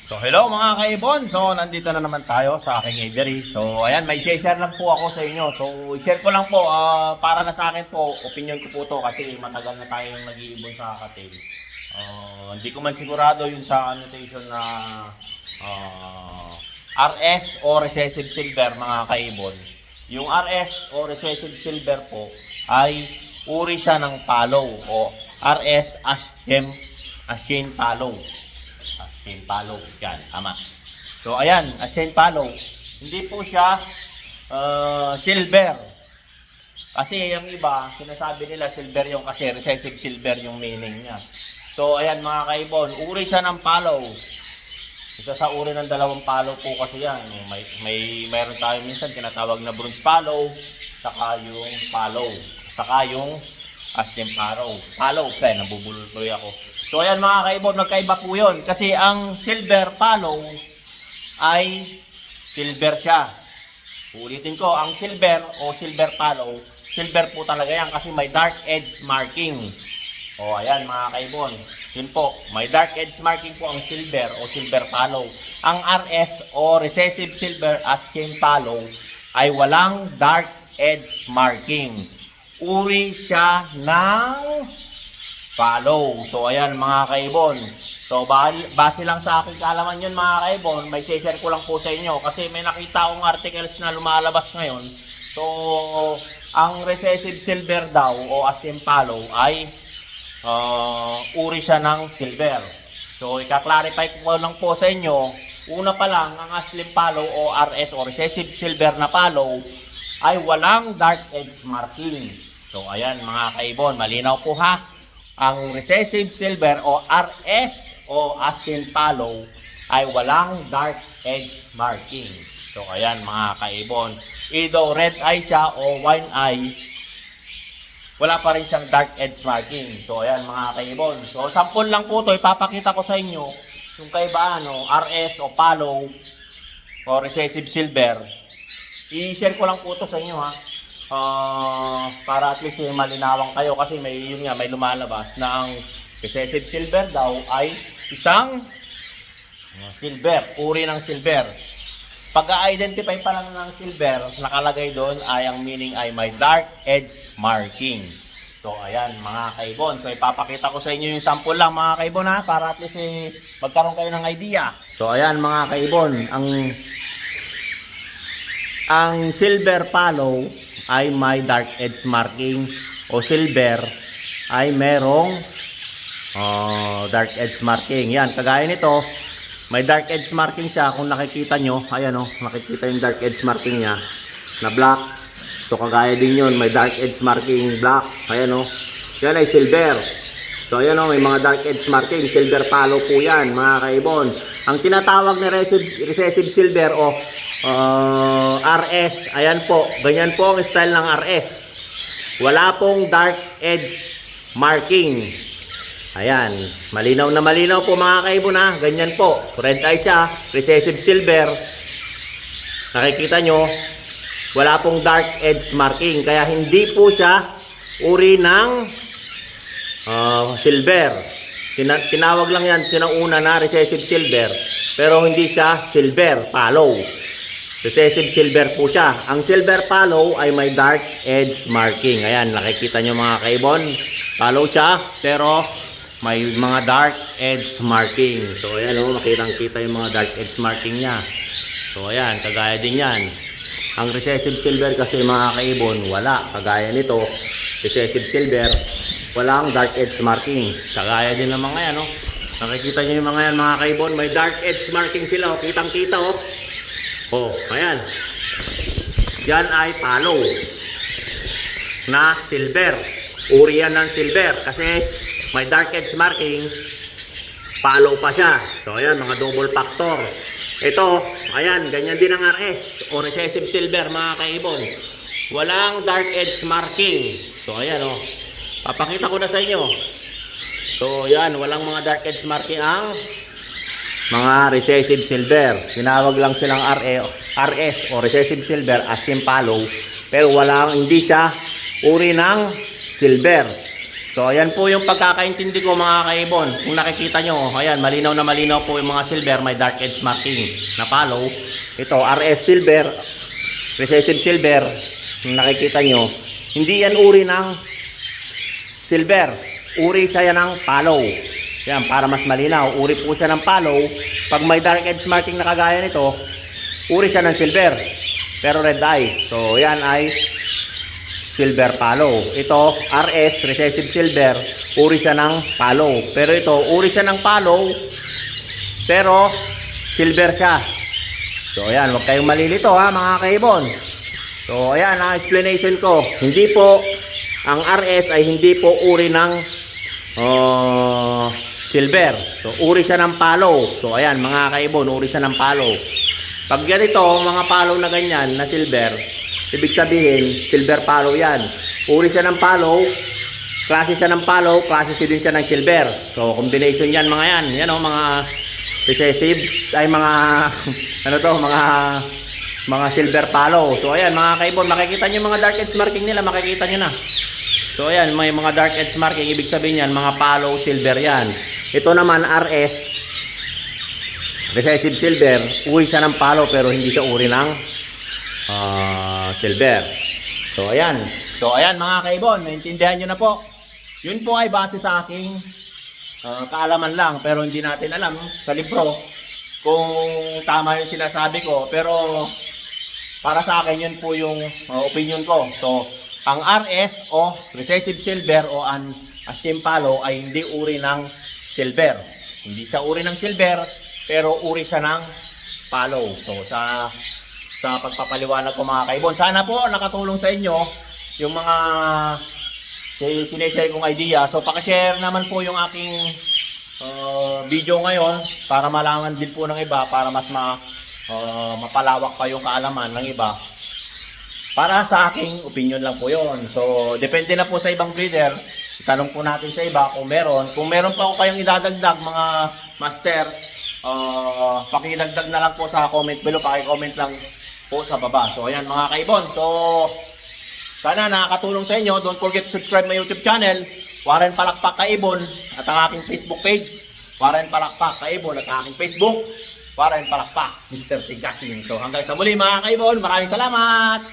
So hello mga kaibon, so nandito na naman tayo sa aking aviary. So ayan, may share lang po ako sa inyo. So share ko lang po, para na sa akin po, opinion ko po to kasi matagal na tayong nag-iibon sa kakatil. Hindi ko man sigurado yung sa annotation na RS o Recessive Silver mga kaibon. Yung RS o Recessive Silver po ay uri siya ng palo o RS Ashen Palo. Ashen Palo, yan, tama. So ayan, Ashen Palo, hindi po siya silver. Kasi yung iba, sinasabi nila silver yung kasi recessive silver yung meaning niya. So ayan mga kaibon, uri siya ng palo. Isa sa uri ng dalawang palo po kasi yan. Mayroon tayo minsan tinatawag na bronze palo, saka yung palo, saka yung Ashen Palo. Kaya nabubulol ako. So ayan mga kaibon, magkaiba po yun. Kasi ang silver palo ay silver siya. Ulitin ko, ang silver o silver palo, silver po talaga yan kasi may dark edge marking. O ayan mga kaibon, yun po, may dark edge marking po ang silver o silver palo. Ang RS o recessive silver Ashen Palo ay walang dark edge marking. Uri siya ng palo. So ayan mga kaibon. So base lang sa aking kaalaman yun mga kaibon, may share ko lang po sa inyo kasi may nakita akong articles na lumalabas ngayon. So ang recessive silver daw o Ashen Palo ay uri siya ng silver. So ika-clarify ko lang po sa inyo, una pa lang ang Ashen Palo o RS o recessive silver na palo ay walang dark edge marking. So ayan mga kaibon, malinaw po ha. Ang recessive silver o RS o Ashen Palo ay walang dark edge marking. So ayan mga kaibon, either red eye siya o wine eye, wala pa rin siyang dark edge marking. So ayan mga kaibon, so sample lang po to, ipapakita ko sa inyo yung kaibaan RS o Palo o recessive silver. I-share ko lang po to sa inyo ha. Para at least malinawan kayo kasi may lumalabas na ang recessive silver daw ay isang silver, uri ng silver. Pag-identify pa lang ng silver, nakalagay doon ay ang meaning ay may dark edge marking. So ayan mga kaibon, so ipapakita ko sa inyo yung sample lang mga kaibon ha, para at least magkaroon kayo ng idea. So ayan mga kaibon, ang silver palo ay may dark edge marking o silver ay merong dark edge marking. Yan, kagaya nito, may dark edge marking siya. Kung nakikita nyo, ayan nakikita yung dark edge marking niya na black. So kagaya din yun, may dark edge marking black. Ayan yan ay silver. So ayan may mga dark edge marking, silver palo po yan mga kaibon. Ang tinatawag na recessive silver o RS, ayan po, ganyan po ang style ng RS. Wala pong dark edge marking. Ayan, malinaw na malinaw po mga kaibon ha, ganyan po. Red eye siya, recessive silver. Nakikita nyo, wala pong dark edge marking, kaya hindi po siya uri ng silver. Tinawag lang yan, sinauna na recessive silver, pero hindi siya silver palo. Recessive silver po siya. Ang silver palo ay may dark edge marking. Ayan, nakikita nyo mga kaibon, palo siya, pero may mga dark edge marking. So ayan makitang-kita yung mga dark edge marking niya. So ayan, kagaya din yan. Ang recessive silver kasi mga kaibon, wala. Kagaya nito, recessive silver, walang dark edge marking. Kagaya din ng mga yan nakikita nyo yung mga yan mga kaibon, may dark edge marking sila kitang-kita ayan. Yan ay palo na silver. Uri yan ng silver kasi may dark edge marking, palo pa siya. So ayan, mga double factor. Ito, ayan, ganyan din ang RS o recessive silver mga kaibon. Walang dark edge marking. So ayan papakita ko na sa inyo. So yan, walang mga dark edge marking ang mga recessive silver. Tinawag lang silang RS o recessive silver Ashen Palo, pero hindi siya uri ng silver. So, ayan po yung pagkakaintindi ko mga kaibon. Kung nakikita nyo, ayan, malinaw na malinaw po yung mga silver, may dark edge marking na palo. Ito, RS silver, recessive silver, kung nakikita nyo, hindi yan uri ng silver. Uri siya yan ng palo. Yan, para mas malinaw, uri po siya ng palo. Pag may dark edge marking na kagaya nito, uri siya ng silver, pero red eye. So, yan ay silver palo. Ito, RS, recessive silver, uri siya ng palo. Pero ito, uri siya ng palo, pero silver siya. So, ayan, huwag kayong malilito ha, mga kaibon. So, ayan ang explanation ko. Hindi po, ang RS ay hindi po uri ng silver. So, uri siya ng palo. So, ayan, mga kaibon, uri siya ng palo. Pag ganito, mga palo na ganyan, na silver, ibig sabihin, silver palo yan. Uri siya ng palo, klase siya ng palo, klase din siya ng silver. So, combination yan mga yan. Yan o, mga recessive, ay mga, ano to, mga silver palo. So, ayan, mga kaibon, makikita nyo mga dark edge marking nila, makikita nyo na. So, ayan, may mga dark edge marking, ibig sabihin yan, mga palo, silver yan. Ito naman, RS, recessive silver, uri siya ng palo, pero hindi siya uri ng silver. So ayan. So ayan mga kaibon, naintindihan nyo na po. Yun po ay base sa aking kaalaman lang, pero hindi natin alam sa libro kung tama yung sinasabi ko. Pero para sa akin yun po yung opinion ko. So ang RS o recessive silver o an asim palo ay hindi uri ng silver. Hindi siya uri ng silver, pero uri siya ng palo. So sa pagpapaliwanag ko mga kaibon, sana po nakatulong sa inyo yung mga sinishare kong idea. So pakishare naman po yung aking video ngayon para malaman din po ng iba, para mas mapalawak pa yung kaalaman ng iba. Para sa aking opinion lang po yon. So depende na po sa ibang breeder. Itanong po natin sa iba kung meron. Kung meron pa ako kayong idadagdag mga master, pakidagdag na lang po sa comment below, paki-comment lang po sa baba. So ayan mga kaibon, so sana nakakatulong sa inyo. Don't forget to subscribe my YouTube channel, Warren Palakpak Kaibon, at ang aking Facebook page, Warren Palakpak Kaibon, at ang aking Facebook, Warren Palakpak Mr. Tigasing. So hanggang sa muli mga kaibon, maraming salamat.